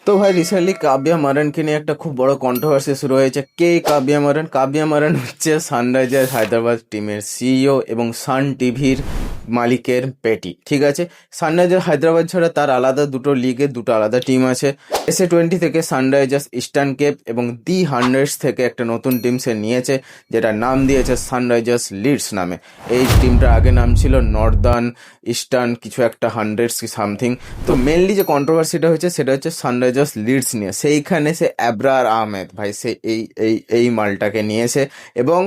তো ভাই রিসেন্টলি কাব্যা মারানকে নিয়ে একটা খুব বড় কন্ট্রোভার্সি শুরু হয়েছে। কে কাব্যা মারান? কাব্যা মারান হচ্ছে সানরাইজার্স হায়দ্রাবাদ টিমের সিইও এবং সান টিভির মালিকের পেটি। ঠিক আছে, সানরাইজার্স হায়দ্রাবাদ ছাড়া তার আলাদা দুটো লিগে দুটো আলাদা টিম আছে। SA-20 থেকে সানরাইজার্স ইস্টার্ন কেপ এবং দি হান্ড্রেডস থেকে একটা নতুন টিম সে নিয়েছে, যেটার নাম দিয়েছে সানরাইজার্স লিডস নামে। এই টিমটার আগে নাম ছিল নর্দার্ন ইস্টার্ন কিছু একটা হান্ড্রেডস কি সামথিং। তো মেনলি যে কন্ট্রোভার্সিটা হয়েছে সেটা হচ্ছে সানরাইজার্স লিডস নিয়ে। সেইখানে সে আবরার আহমেদ ভাই সে এই এই এই মালটাকে নিয়েছে এবং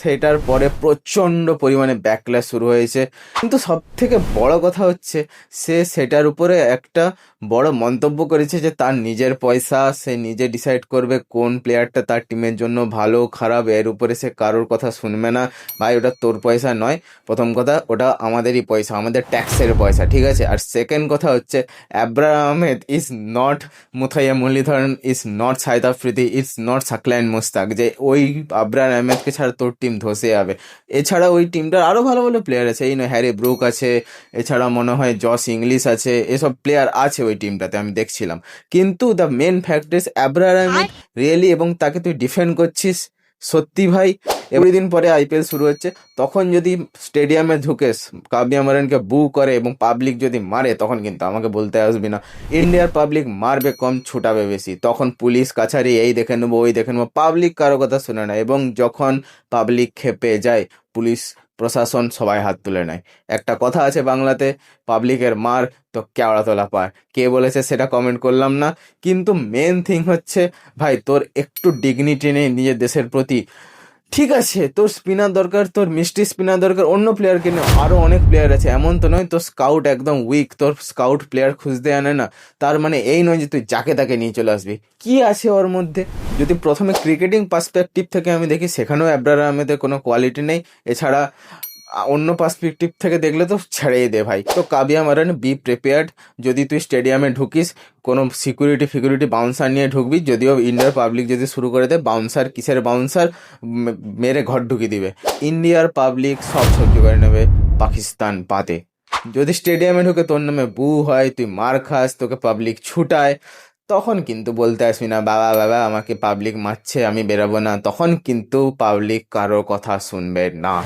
সেটার পরে প্রচণ্ড পরিমাণে ব্যাকল্যাশ শুরু হয়েছে। কিন্তু সব থেকে বড় কথা হচ্ছে সে সেটার উপরে একটা বড় মন্তব্য করেছে যে তার নিজের পয়সা, সে নিজে ডিসাইড করবে কোন প্লেয়ারটা তার টিমের জন্য ভালো খারাপ, এর উপরে সে কারোর কথা শুনবে না। ভাই ওটা তোর পয়সা নয়, প্রথম কথা ওটা আমাদেরই পয়সা, আমাদের ট্যাক্সের পয়সা, ঠিক আছে। আর সেকেন্ড কথা হচ্ছে Abrar Ahmed is not Muttiah Muralitharan, is not Saeed Afridi, is not Saqlain Mushtaq যে ওই আবরার আহমেদকে ছাড়া তোর টিম ধসে যাবে। এছাড়া ওই টিমটার আরও ভালো ভালো প্লেয়ার আছে, এই নয় হ্যারি ব্রুক আছে, এছাড়া মনে হয় জস ইংলিশ আছে, এসব প্লেয়ার আছে ওই টিমটাতে আমি দেখছিলাম। কিন্তু the main fact is Abrar Ahmed really, এবং তাকে তুই ডিফেন্ড করছিস সত্যি ভাই। এভরিদিন পরে আইপিএল শুরু হচ্ছে, তখন যদি স্টেডিয়ামে ঢুকে কাব্যা মারানকে বু করে এবং পাবলিক যদি মারে, তখন কিন্তু আমাকে বলতে আসবি না। ইন্ডিয়ার পাবলিক মারবে কম, ছুটাবে বেশি, তখন পুলিশ কাছারি এই দেখে নেবো ওই দেখে নেবো, পাবলিক কারো কথা শুনে না। এবং যখন পাবলিক খেপে যায়, পুলিশ প্রশাসন সবাই হাত তুলে নেয়। একটা কথা আছে বাংলাতে, পাবলিকের মার তো কেওড়া তোলা পায়। কে বলেছে সেটা কমেন্ট করলাম না, কিন্তু মেন থিং হচ্ছে ভাই তোর একটু ডিগনিটি নেই নিজের দেশের প্রতি। ঠিক আছে, তোর স্পিনার দরকার, তোর মিষ্টি স্পিনার দরকার, অন্য প্লেয়ারকে নিয়ে, আরও অনেক প্লেয়ার আছে। এমন তো নয় তোর স্কাউট একদম উইক, তোর স্কাউট প্লেয়ার খুঁজতে আনে না। তার মানে এই নয় যে তুই যাকে তাকে নিয়ে চলে আসবি। কি আছে ওর মধ্যে? যদি প্রথমে ক্রিকেটিং পার্সপেক্টিভ থেকে আমি দেখি, সেখানেও আবরার আহমেদের কোনো কোয়ালিটি নেই। এছাড়া অন্য পার্সপেক্টিভ থেকে দেখলে তো ছেড়েই দে ভাই। তো কাব্যা মারান বি প্রিপেয়ার্ড, যদি তুই স্টেডিয়ামে ঢুকিস কোনো সিকিউরিটি বাউন্সার নিয়ে ঢুকবি, যদিও ইন্ডিয়ার পাবলিক যদি শুরু করে দেয় বাউন্সার, কিসের বাউন্সার, মেরে ঘর ঢুকিয়ে দিবে। ইন্ডিয়ার পাবলিক সব সহ্য করে নেবে, পাকিস্তান বাদে। যদি স্টেডিয়ামে ঢুকে তোর নামে বু হয়, তুই মার খাস, তোকে পাবলিক ছুটায়, তখন কিন্তু বলতে আসবি না বাবা বাবা আমাকে পাবলিক মারছে আমি বেরোবো না, তখন কিন্তু পাবলিক কারো কথা শুনবে না।